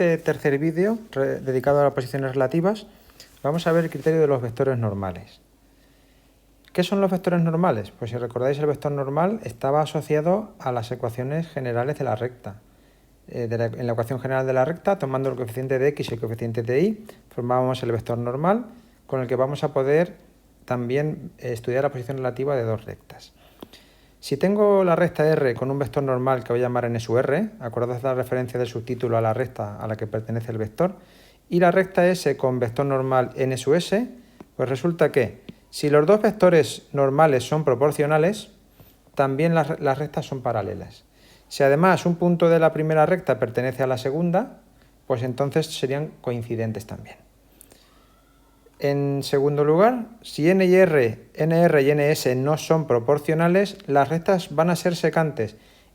este tercer vídeo dedicado a las posiciones relativas, vamos a ver el criterio de los vectores normales. ¿Qué son los vectores normales? Pues si recordáis, el vector normal estaba asociado a las ecuaciones generales de la recta. En la ecuación general de la recta, tomando el coeficiente de x y el coeficiente de y, formábamos el vector normal, con el que vamos a poder también estudiar la posición relativa de dos rectas. Si tengo la recta R con un vector normal que voy a llamar n sub r, acordaos de la referencia del subtítulo a la recta a la que pertenece el vector, y la recta S con vector normal n sub s, pues resulta que si los dos vectores normales son proporcionales, también las rectas son paralelas. Si además un punto de la primera recta pertenece a la segunda, pues entonces serían coincidentes también. En segundo lugar, si nr y ns no son proporcionales, las rectas van a ser secantes.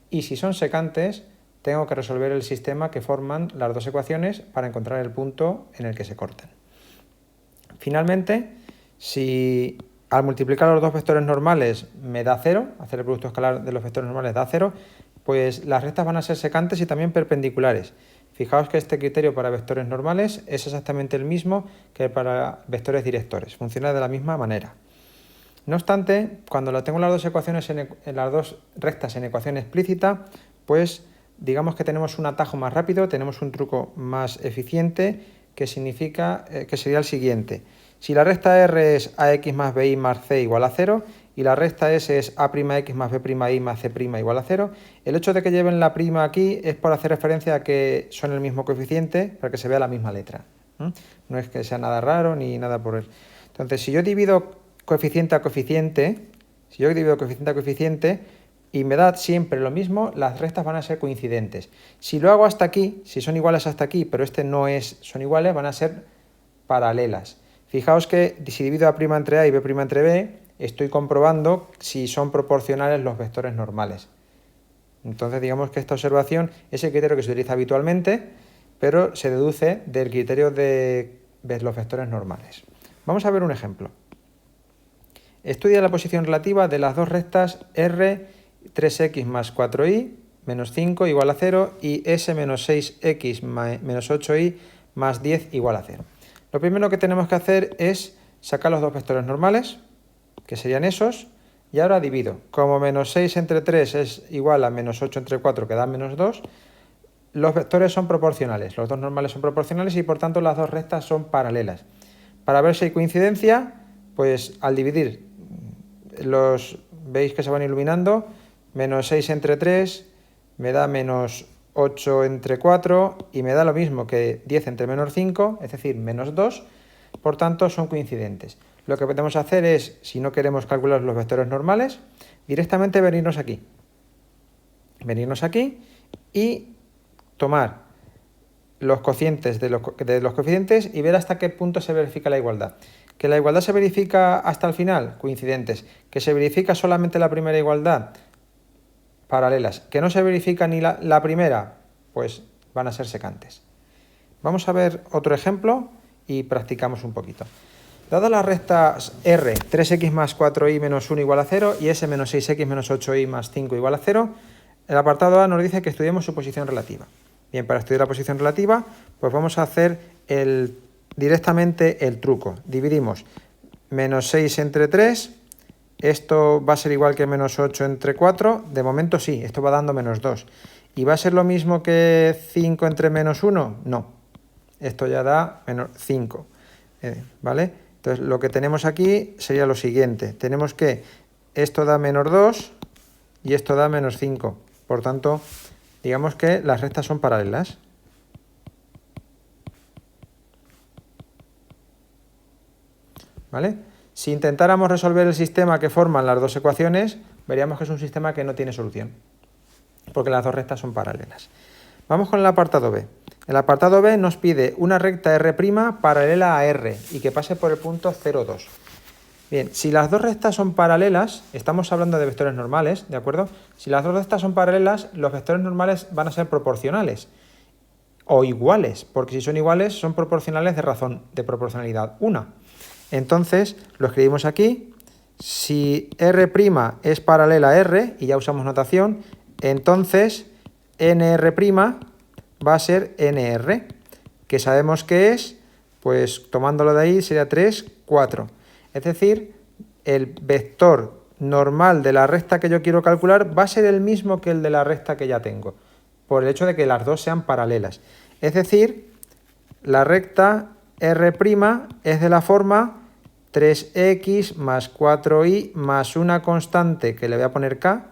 Y si son secantes, tengo que resolver el sistema que forman las dos ecuaciones para encontrar el punto en el que se cortan. Finalmente, si al multiplicar los dos vectores normales me da 0, hacer el producto escalar de los vectores normales da 0, pues las rectas van a ser secantes y también perpendiculares. Fijaos que este criterio para vectores normales es exactamente el mismo que para vectores directores, funciona de la misma manera. No obstante, cuando tengo las dos ecuaciones en las dos rectas en ecuación explícita, pues digamos que tenemos un atajo más rápido, tenemos un truco más eficiente, que significa que sería el siguiente. Si la recta R es ax más bi más c igual a 0 y la recta S es a'x más b'y más c' igual a 0, el hecho de que lleven la prima aquí es por hacer referencia a que son el mismo coeficiente para que se vea la misma letra. No es que sea nada raro ni nada por eso. Entonces, si yo divido coeficiente a coeficiente, y me da siempre lo mismo, las rectas van a ser coincidentes. Si lo hago hasta aquí, si son iguales hasta aquí, pero este no es, son iguales, van a ser paralelas. Fijaos que si divido a' entre a y b' entre b, estoy comprobando si son proporcionales los vectores normales. Entonces, digamos que esta observación es el criterio que se utiliza habitualmente, pero se deduce del criterio de los vectores normales. Vamos a ver un ejemplo. Estudia la posición relativa de las dos rectas R 3x más 4y menos 5 igual a 0 y S menos 6x menos 8y más 10 igual a 0. Lo primero que tenemos que hacer es sacar los dos vectores normales, que serían esos, y ahora divido. Como menos 6 entre 3 es igual a menos 8 entre 4, que da menos 2, los vectores son proporcionales, los dos normales son proporcionales y por tanto las dos rectas son paralelas. Para ver si hay coincidencia, pues al dividir, veis que se van iluminando, menos 6 entre 3 me da menos 8 entre 4 y me da lo mismo que 10 entre menos 5, es decir, menos 2, por tanto son coincidentes. Lo que podemos hacer es, si no queremos calcular los vectores normales, directamente venirnos aquí y tomar los cocientes de los coeficientes y ver hasta qué punto se verifica la igualdad. ¿Que la igualdad se verifica hasta el final? Coincidentes. ¿Que se verifica solamente la primera igualdad? Paralelas. ¿Que no se verifica ni la primera? Pues van a ser secantes. Vamos a ver otro ejemplo y practicamos un poquito. Dadas las rectas R, 3x más 4y menos 1 igual a 0 y S menos 6x menos 8y más 5 igual a 0, el apartado A nos dice que estudiemos su posición relativa. Bien, para estudiar la posición relativa, pues vamos a hacer directamente el truco. Dividimos menos 6 entre 3, esto va a ser igual que menos 8 entre 4, de momento sí, esto va dando menos 2. ¿Y va a ser lo mismo que 5 entre menos 1? No, esto ya da menos 5, ¿vale? Entonces lo que tenemos aquí sería lo siguiente, tenemos que esto da menos 2 y esto da menos 5, por tanto, digamos que las rectas son paralelas. ¿Vale? Si intentáramos resolver el sistema que forman las dos ecuaciones, veríamos que es un sistema que no tiene solución, porque las dos rectas son paralelas. Vamos con el apartado B. El apartado B nos pide una recta R' paralela a R y que pase por el punto 0, 2. Bien, si las dos rectas son paralelas, estamos hablando de vectores normales, ¿de acuerdo? Si las dos rectas son paralelas, los vectores normales van a ser proporcionales o iguales, porque si son iguales son proporcionales de razón de proporcionalidad 1. Entonces, lo escribimos aquí. Si R' es paralela a R, y ya usamos notación, entonces NR' va a ser NR. que sabemos que es, pues tomándolo de ahí sería 3, 4. Es decir, el vector normal de la recta que yo quiero calcular va a ser el mismo que el de la recta que ya tengo, por el hecho de que las dos sean paralelas. Es decir, la recta R' es de la forma 3x más 4y más una constante que le voy a poner k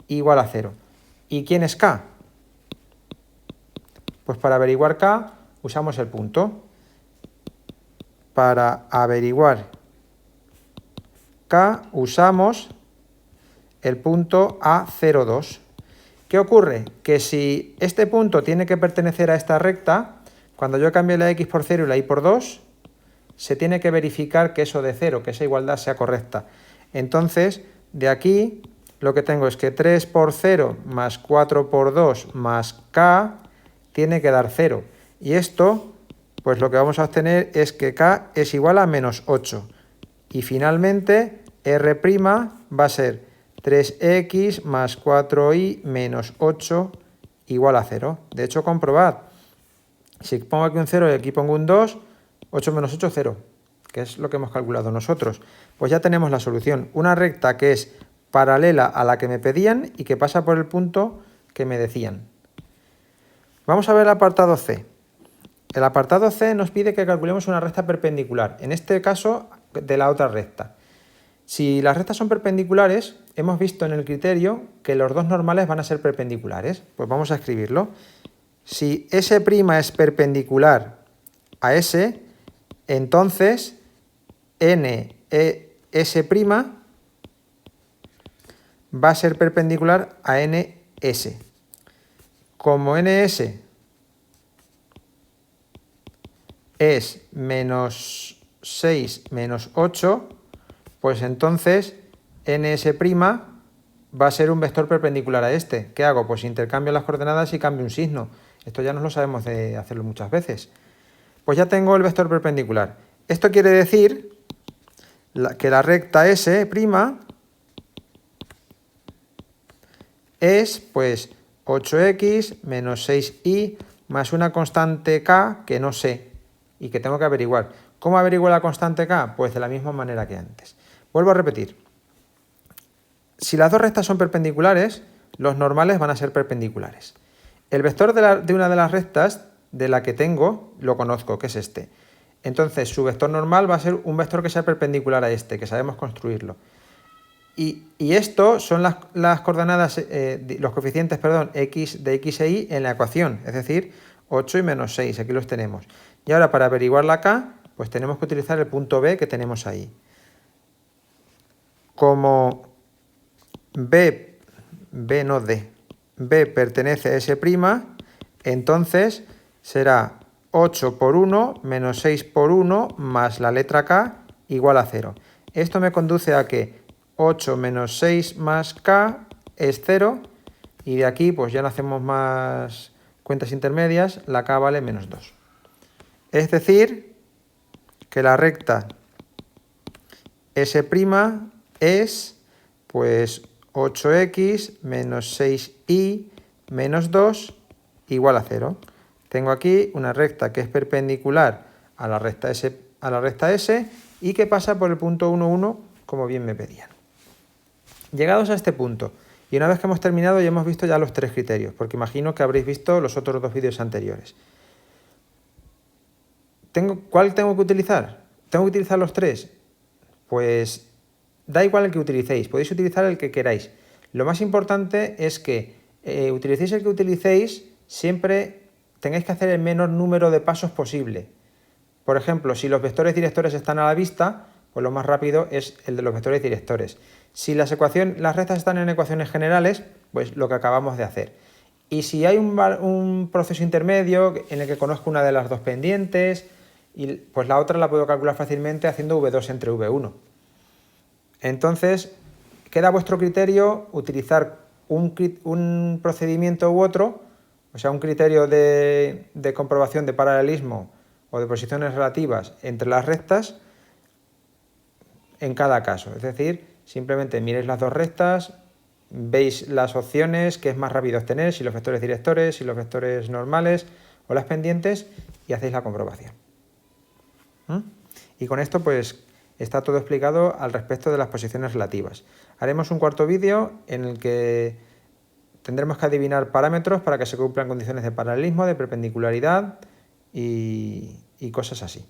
igual a 0. ¿Y quién es k? Pues para averiguar k usamos el punto. Para averiguar k usamos el punto A02. ¿Qué ocurre? Que si este punto tiene que pertenecer a esta recta, cuando yo cambie la x por 0 y la y por 2, se tiene que verificar que eso de 0, que esa igualdad sea correcta. Entonces, de aquí lo que tengo es que 3 por 0 más 4 por 2 más k tiene que dar 0. Y esto, pues lo que vamos a obtener es que k es igual a menos 8. Y finalmente, R' va a ser 3x más 4y menos 8 igual a 0. De hecho, comprobad. Si pongo aquí un 0 y aquí pongo un 2, 8 menos 8, 0, que es lo que hemos calculado nosotros. Pues ya tenemos la solución. Una recta que es paralela a la que me pedían y que pasa por el punto que me decían. Vamos a ver el apartado C. El apartado C nos pide que calculemos una recta perpendicular, en este caso de la otra recta. Si las rectas son perpendiculares, hemos visto en el criterio que los dos normales van a ser perpendiculares. Pues vamos a escribirlo. Si S' es perpendicular a S, entonces NS' va a ser perpendicular a NS. Como NS es menos 6 menos 8, pues entonces NS' va a ser un vector perpendicular a este. ¿Qué hago? Pues intercambio las coordenadas y cambio un signo. Esto ya nos lo sabemos de hacerlo muchas veces. Pues ya tengo el vector perpendicular. Esto quiere decir que la recta S' es pues 8x menos 6y más una constante k que no sé y que tengo que averiguar. ¿Cómo averiguo la constante k? Pues de la misma manera que antes. Vuelvo a repetir. Si las dos rectas son perpendiculares, los normales van a ser perpendiculares. El vector de una de las rectas de la que tengo lo conozco, que es este. Entonces su vector normal va a ser un vector que sea perpendicular a este, que sabemos construirlo. Y esto son las coordenadas, los coeficientes, perdón, x de x e y en la ecuación, es decir, 8 y menos 6, aquí los tenemos. Y ahora para averiguar la k, pues tenemos que utilizar el punto B que tenemos ahí. Como B pertenece a S', entonces será 8 por 1 menos 6 por 1 más la letra K igual a 0. Esto me conduce a que 8 menos 6 más K es 0 y de aquí pues ya no hacemos más cuentas intermedias, la K vale menos 2. Es decir, que la recta S' es pues 8x menos 6y menos 2 igual a 0. Tengo aquí una recta que es perpendicular a la recta S, y que pasa por el punto 1, 1, como bien me pedían. Llegados a este punto, y una vez que hemos terminado ya hemos visto ya los tres criterios, porque imagino que habréis visto los otros dos vídeos anteriores. ¿Cuál tengo que utilizar? ¿Tengo que utilizar los tres? Pues da igual el que utilicéis, podéis utilizar el que queráis. Lo más importante es que utilicéis el que utilicéis, siempre tengáis que hacer el menor número de pasos posible. Por ejemplo, si los vectores directores están a la vista, pues lo más rápido es el de los vectores directores. Si las rectas están en ecuaciones generales, pues lo que acabamos de hacer. Y si hay un proceso intermedio en el que conozco una de las dos pendientes, pues la otra la puedo calcular fácilmente haciendo V2 entre V1. Entonces, queda a vuestro criterio utilizar un procedimiento u otro, o sea, un criterio de comprobación de paralelismo o de posiciones relativas entre las rectas en cada caso. Es decir, simplemente miréis las dos rectas, veis las opciones, que es más rápido obtener, si los vectores directores, si los vectores normales, o las pendientes y hacéis la comprobación. Y con esto pues está todo explicado al respecto de las posiciones relativas. Haremos un cuarto vídeo en el que tendremos que adivinar parámetros para que se cumplan condiciones de paralelismo, de perpendicularidad y cosas así.